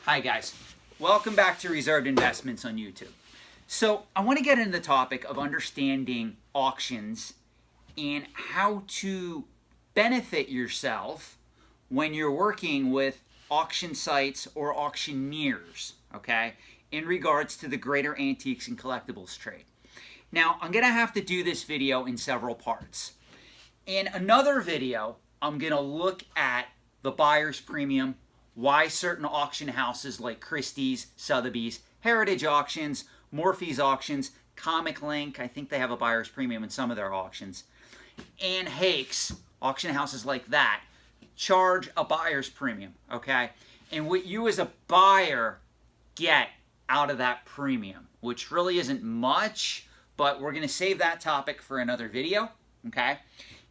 Hi guys, welcome back to Reserved Investments on YouTube. So I want to get into the topic of understanding auctions and how to benefit yourself when you're working with auction sites or auctioneers, okay, in regards to the greater antiques and collectibles trade. Now, I'm going to have to do this video in several parts. In another video, I'm going to look at the buyer's premium, why certain auction houses like Christie's, Sotheby's, Heritage Auctions, Morphy's Auctions, Comic Link, I think they have a buyer's premium in some of their auctions, and Hakes, auction houses like that, charge a buyer's premium, okay? And what you as a buyer get out of that premium, which really isn't much, but we're going to save that topic for another video, okay?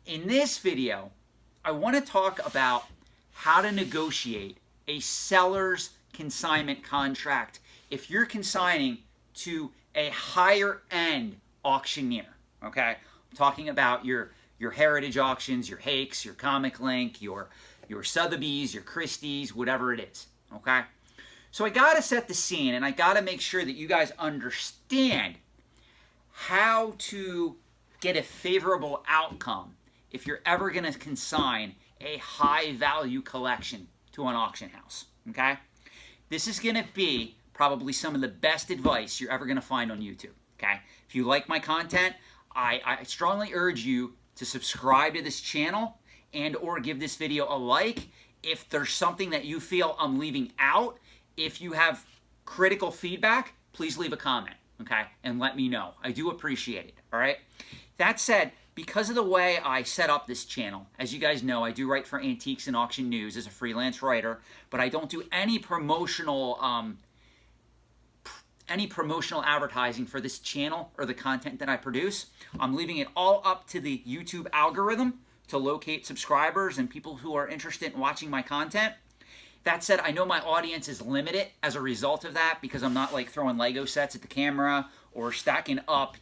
In this video, I want to talk about how to negotiate a seller's consignment contract if you're consigning to a higher end auctioneer, okay? I'm talking about your Heritage Auctions, your Hakes, your Comic Link, your Sotheby's, your Christie's, whatever it is, okay? So I got to set the scene, and I got to make sure that you guys understand how to get a favorable outcome if you're ever going to consign a high value collection to an auction house, okay? This is going to be probably some of the best advice you're ever going to find on YouTube, okay? If you like my content, I strongly urge you to subscribe to this channel and or give this video a like. If there's something that you feel I'm leaving out, if you have critical feedback, please leave a comment, okay? And let me know. I do appreciate it, all right? That said, because of the way I set up this channel, as you guys know, I do write for Antiques and Auction News as a freelance writer, but I don't do any promotional advertising for this channel or the content that I produce. I'm leaving it all up to the YouTube algorithm to locate subscribers and people who are interested in watching my content. That said, I know my audience is limited as a result of that because I'm not like throwing Lego sets at the camera or stacking up,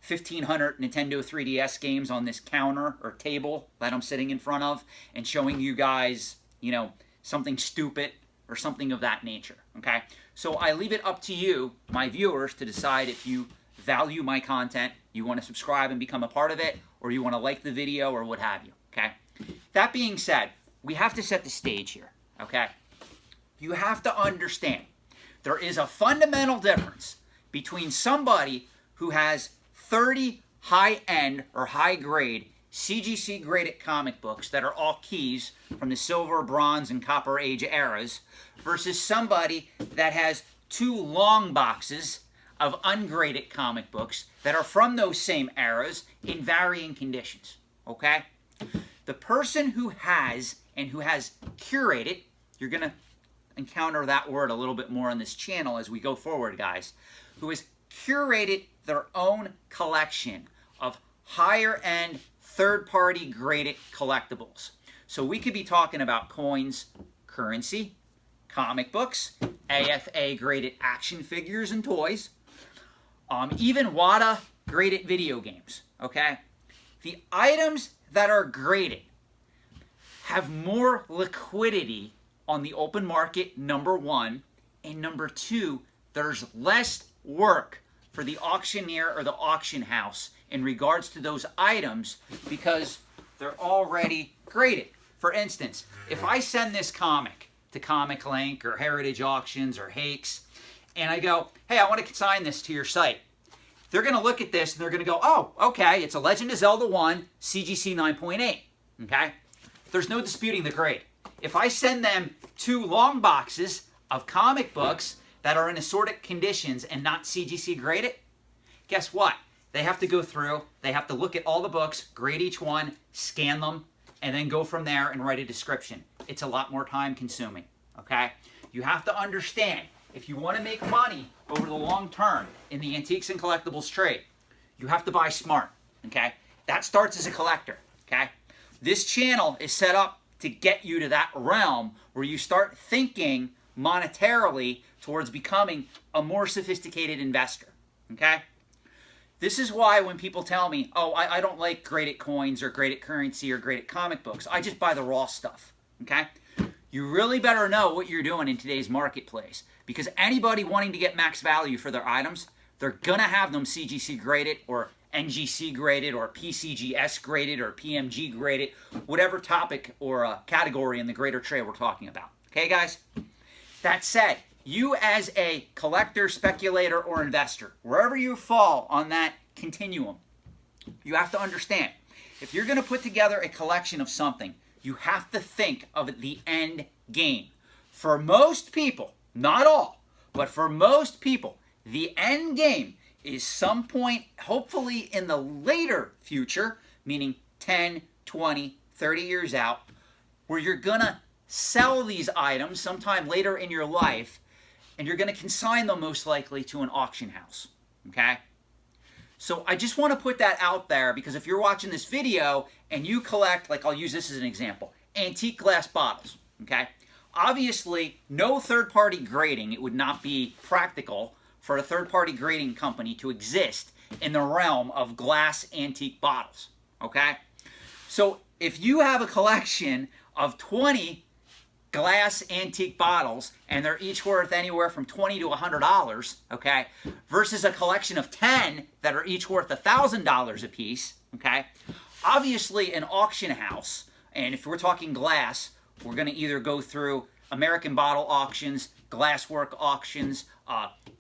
1,500 Nintendo 3DS games on this counter or table that I'm sitting in front of and showing you guys, something stupid or something of that nature, okay? So I leave it up to you, my viewers, to decide if you value my content, you want to subscribe and become a part of it, or you want to like the video or what have you, okay? That being said, we have to set the stage here, okay? You have to understand there is a fundamental difference between somebody who has 30 high-end or high-grade CGC graded comic books that are all keys from the Silver, Bronze, and Copper Age eras versus somebody that has 2 long boxes of ungraded comic books that are from those same eras in varying conditions, okay? The person who has curated, you're going to encounter that word a little bit more on this channel as we go forward, guys, who has curated their own collection of higher-end, third-party graded collectibles. So we could be talking about coins, currency, comic books, AFA graded action figures and toys, even WATA graded video games, okay? The items that are graded have more liquidity on the open market, number one, and number two, there's less work for the auctioneer or the auction house in regards to those items because they're already graded. For instance, if I send this comic to Comic Link or Heritage Auctions or Hakes, and I go, hey, I want to consign this to your site, they're going to look at this and they're going to go, oh, okay, it's a Legend of Zelda 1 CGC 9.8, okay? There's no disputing the grade. If I send them 2 long boxes of comic books that are in assorted conditions and not CGC graded, guess what? They have to go through, they have to look at all the books, grade each one, scan them, and then go from there and write a description. It's a lot more time consuming, okay? You have to understand, if you want to make money over the long term in the antiques and collectibles trade, you have to buy smart, okay? That starts as a collector, okay? This channel is set up to get you to that realm where you start thinking monetarily towards becoming a more sophisticated investor, okay? This is why when people tell me, oh, I don't like graded coins or graded currency or graded comic books, I just buy the raw stuff, okay? You really better know what you're doing in today's marketplace, because anybody wanting to get max value for their items, they're going to have them CGC graded or NGC graded or PCGS graded or PMG graded, whatever topic or category in the greater trade we're talking about. Okay, guys? That said, you as a collector, speculator, or investor, wherever you fall on that continuum, you have to understand, if you're going to put together a collection of something, you have to think of the end game. For most people, not all, but for most people, the end game is some point, hopefully in the later future, meaning 10, 20, 30 years out, where you're going to sell these items sometime later in your life, and you're going to consign them most likely to an auction house, okay? So I just want to put that out there, because if you're watching this video and you collect, like I'll use this as an example, antique glass bottles, okay? Obviously, no third-party grading. It would not be practical for a third-party grading company to exist in the realm of glass antique bottles, okay? So if you have a collection of 20 glass antique bottles and they're each worth anywhere from $20 to $100, okay, versus a collection of 10 that are each worth $1,000 a piece, okay, obviously an auction house, and if we're talking glass, we're going to either go through American Bottle Auctions, Glasswork Auctions,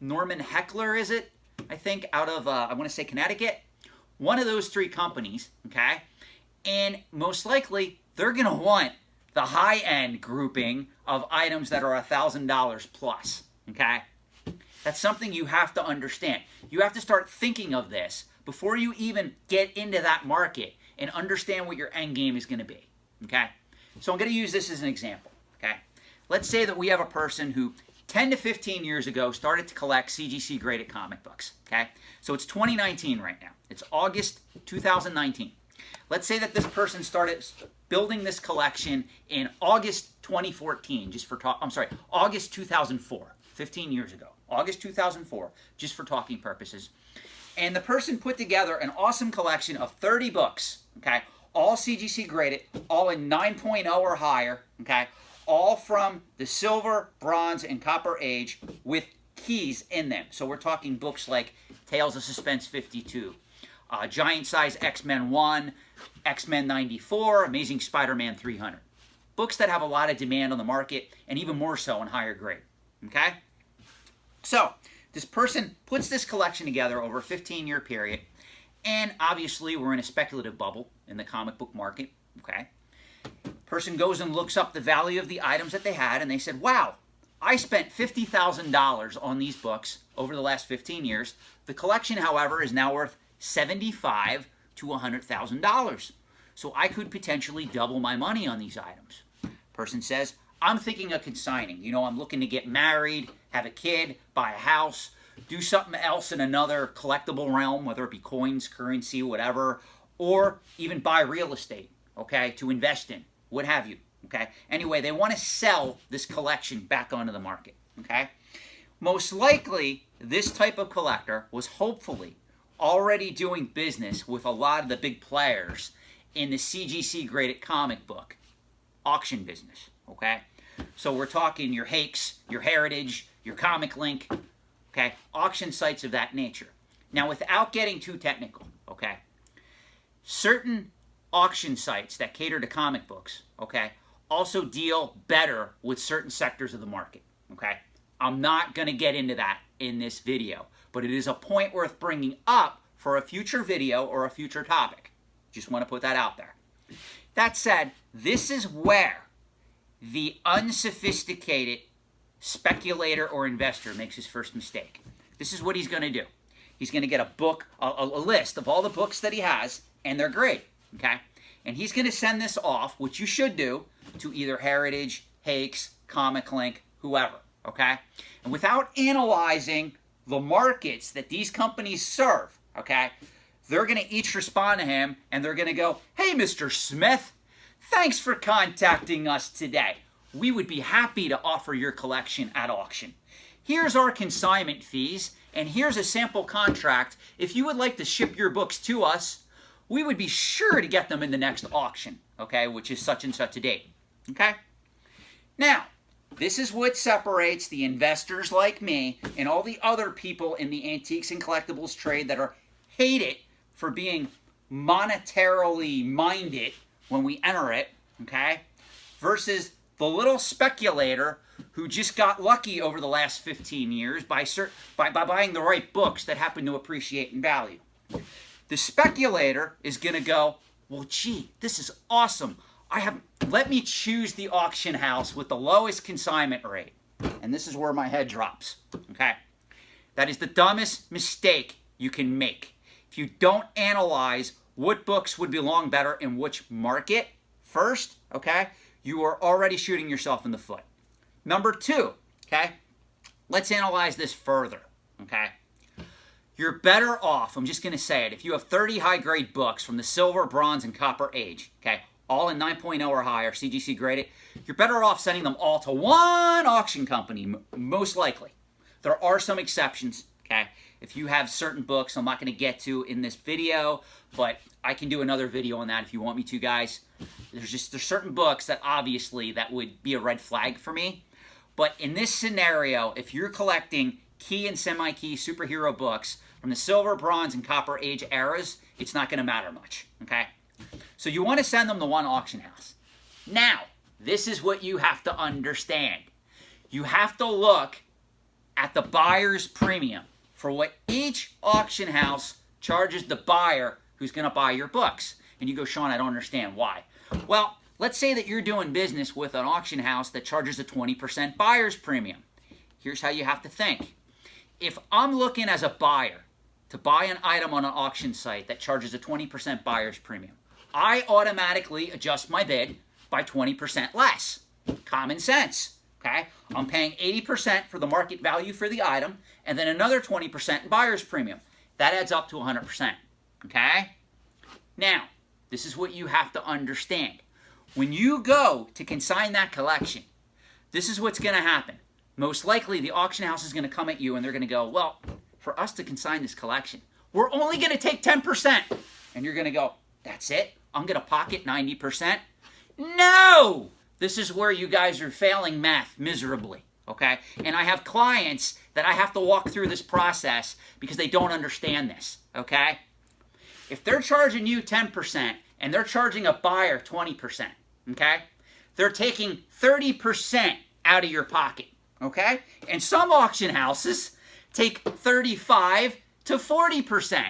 Norman Heckler, is it? I think out of, I want to say Connecticut. One of those three companies, okay? And most likely, they're going to want the high-end grouping of items that are $1,000 plus, okay? That's something you have to understand. You have to start thinking of this before you even get into that market and understand what your end game is going to be, okay? So I'm going to use this as an example, okay? Let's say that we have a person who 10 to 15 years ago started to collect CGC graded comic books, okay? So it's 2019 right now. It's August 2019. Let's say that this person started building this collection in August 2014, August 2004, 15 years ago. August 2004, just for talking purposes. And the person put together an awesome collection of 30 books, okay? All CGC graded, all in 9.0 or higher, okay? All from the silver, bronze, and copper age with keys in them. So we're talking books like Tales of Suspense 52, Giant Size X-Men 1, X-Men 94, Amazing Spider-Man 300. Books that have a lot of demand on the market, and even more so in higher grade, okay? So this person puts this collection together over a 15-year period, and obviously we're in a speculative bubble in the comic book market, okay? Person goes and looks up the value of the items that they had, and they said, wow, I spent $50,000 on these books over the last 15 years. The collection, however, is now worth $75,000 to $100,000. So I could potentially double my money on these items. Person says, I'm thinking of consigning. You know, I'm looking to get married, have a kid, buy a house, do something else in another collectible realm, whether it be coins, currency, whatever, or even buy real estate, okay, to invest in, what have you, okay? Anyway, they want to sell this collection back onto the market, okay? Most likely, this type of collector was hopefully already doing business with a lot of the big players in the CGC graded comic book auction business, okay? So we're talking your Hakes, your Heritage, your Comic Link, okay? Auction sites of that nature. Now, without getting too technical, okay? Certain auction sites that cater to comic books, okay, also deal better with certain sectors of the market, okay? I'm not going to get into that in this video, but it is a point worth bringing up for a future video or a future topic. Just want to put that out there. That said, this is where the unsophisticated speculator or investor makes his first mistake. This is what he's going to do. He's going to get a book, a list of all the books that he has, and they're great, okay? And he's going to send this off, which you should do, to either Heritage, Hakes, Comic Link, whoever, okay? And without analyzing the markets that these companies serve, okay, they're going to each respond to him, and they're going to go, hey, Mr. Smith, thanks for contacting us today. We would be happy to offer your collection at auction. Here's our consignment fees, and here's a sample contract. If you would like to ship your books to us, we would be sure to get them in the next auction, okay, which is such and such a date, okay? Now, this is what separates the investors like me and all the other people in the antiques and collectibles trade that are hated for being monetarily minded when we enter it, okay, versus the little speculator who just got lucky over the last 15 years by buying the right books that happen to appreciate in value. The speculator is going to go, well, gee, this is awesome. Let me choose the auction house with the lowest consignment rate. And this is where my head drops, okay? That is the dumbest mistake you can make. If you don't analyze what books would belong better in which market first, okay, you are already shooting yourself in the foot. Number two, okay, let's analyze this further, okay? You're better off, I'm just going to say it, if you have 30 high-grade books from the silver, bronze, and copper age, okay, all in 9.0 or higher, CGC graded, you're better off sending them all to one auction company, most likely. There are some exceptions, okay? If you have certain books I'm not going to get to in this video, but I can do another video on that if you want me to, guys. There's certain books that obviously that would be a red flag for me. But in this scenario, if you're collecting key and semi-key superhero books from the silver, bronze, and copper age eras, it's not going to matter much, okay? So you want to send them to one auction house. Now, this is what you have to understand. You have to look at the buyer's premium for what each auction house charges the buyer who's going to buy your books. And you go, Sean, I don't understand. Why? Well, let's say that you're doing business with an auction house that charges a 20% buyer's premium. Here's how you have to think. If I'm looking as a buyer to buy an item on an auction site that charges a 20% buyer's premium, I automatically adjust my bid by 20% less. Common sense, okay? I'm paying 80% for the market value for the item and then another 20% in buyer's premium. That adds up to 100%, okay? Now, this is what you have to understand. When you go to consign that collection, this is what's going to happen. Most likely, the auction house is going to come at you and they're going to go, well, for us to consign this collection, we're only going to take 10%. And you're going to go, that's it? I'm going to pocket 90%? No! This is where you guys are failing math miserably, okay? And I have clients that I have to walk through this process because they don't understand this, okay? If they're charging you 10% and they're charging a buyer 20%, okay? They're taking 30% out of your pocket, okay? And some auction houses take 35 to 40%.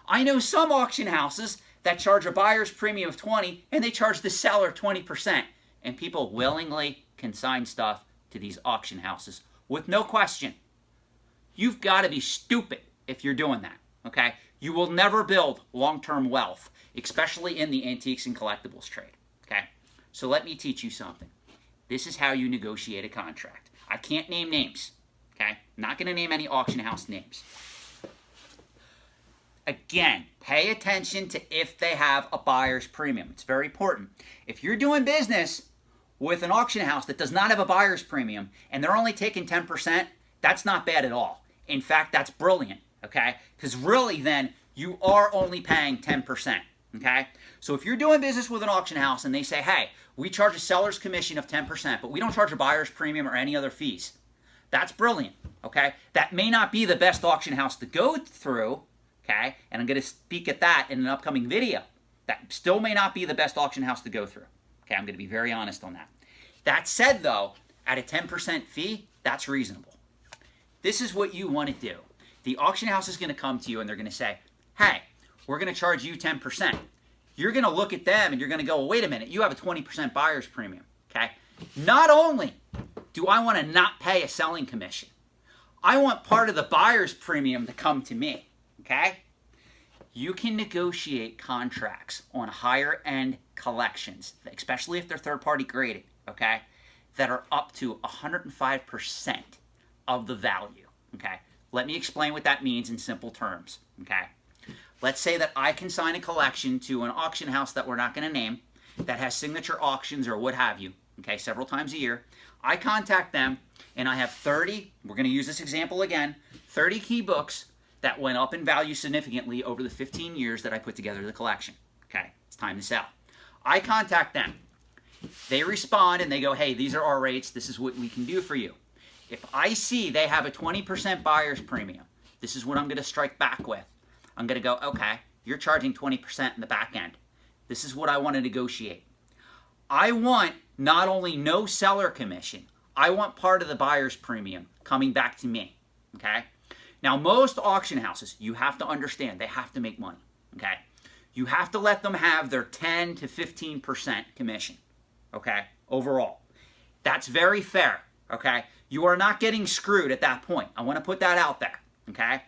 I know some auction houses that charge a buyer's premium of 20 and they charge the seller 20%. And people willingly consign stuff to these auction houses with no question. You've got to be stupid if you're doing that, okay? You will never build long-term wealth, especially in the antiques and collectibles trade, okay? So let me teach you something. This is how you negotiate a contract. I can't name names, okay? I'm not going to name any auction house names. Again, pay attention to if they have a buyer's premium. It's very important. If you're doing business with an auction house that does not have a buyer's premium and they're only taking 10%, that's not bad at all. In fact, that's brilliant, okay? Because really then, you are only paying 10%, okay? So if you're doing business with an auction house and they say, hey, we charge a seller's commission of 10%, but we don't charge a buyer's premium or any other fees, that's brilliant, okay? That may not be the best auction house to go through, okay? And I'm going to speak at that in an upcoming video. That still may not be the best auction house to go through. Okay, I'm going to be very honest on that. That said, though, at a 10% fee, that's reasonable. This is what you want to do. The auction house is going to come to you and they're going to say, hey, we're going to charge you 10%. You're going to look at them and you're going to go, well, wait a minute, you have a 20% buyer's premium, okay? Not only do I want to not pay a selling commission, I want part of the buyer's premium to come to me, okay? You can negotiate contracts on higher end collections, especially if they're third-party graded, okay, that are up to 105% of the value, okay? Let me explain what that means in simple terms, okay? Let's say that I consign a collection to an auction house that we're not going to name that has signature auctions or what have you, okay, several times a year. I contact them and I have 30, we're going to use this example again, 30 key books that went up in value significantly over the 15 years that I put together the collection. Okay, it's time to sell. I contact them. They respond and they go, hey, these are our rates. This is what we can do for you. If I see they have a 20% buyer's premium, this is what I'm going to strike back with. I'm going to go, okay, you're charging 20% in the back end. This is what I want to negotiate. I want not only no seller commission, I want part of the buyer's premium coming back to me, okay? Now, most auction houses, you have to understand, they have to make money, okay? You have to let them have their 10 to 15% commission, okay, overall. That's very fair, okay? You are not getting screwed at that point. I want to put that out there, okay?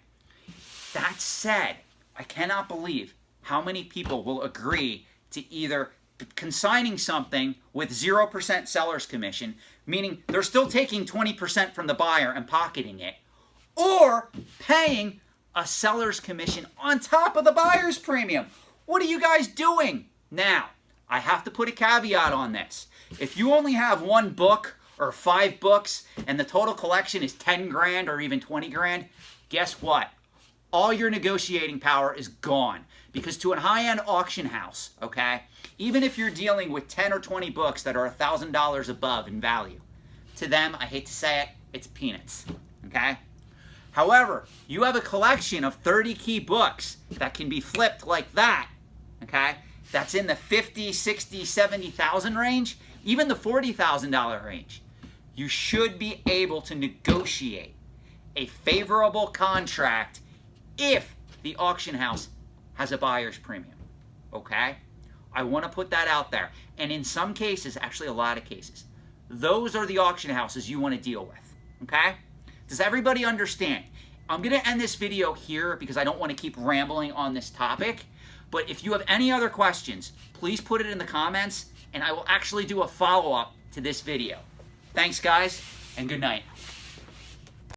That said, I cannot believe how many people will agree to either consigning something with 0% seller's commission, meaning they're still taking 20% from the buyer and pocketing it, or paying a seller's commission on top of the buyer's premium. What are you guys doing? Now, I have to put a caveat on this. If you only have one book or 5 books and the total collection is 10 grand or even 20 grand, guess what? All your negotiating power is gone. Because to a high-end auction house, okay, even if you're dealing with 10 or 20 books that are $1,000 above in value, to them, I hate to say it, it's peanuts, okay? However, you have a collection of 30 key books that can be flipped like that, okay? That's in the 50, 60, 70,000 range, even the $40,000 range. You should be able to negotiate a favorable contract if the auction house has a buyer's premium, okay? I want to put that out there. And in some cases, actually a lot of cases, those are the auction houses you want to deal with, okay? Does everybody understand? I'm going to end this video here because I don't want to keep rambling on this topic. But if you have any other questions, please put it in the comments, and I will actually do a follow-up to this video. Thanks, guys, and good night.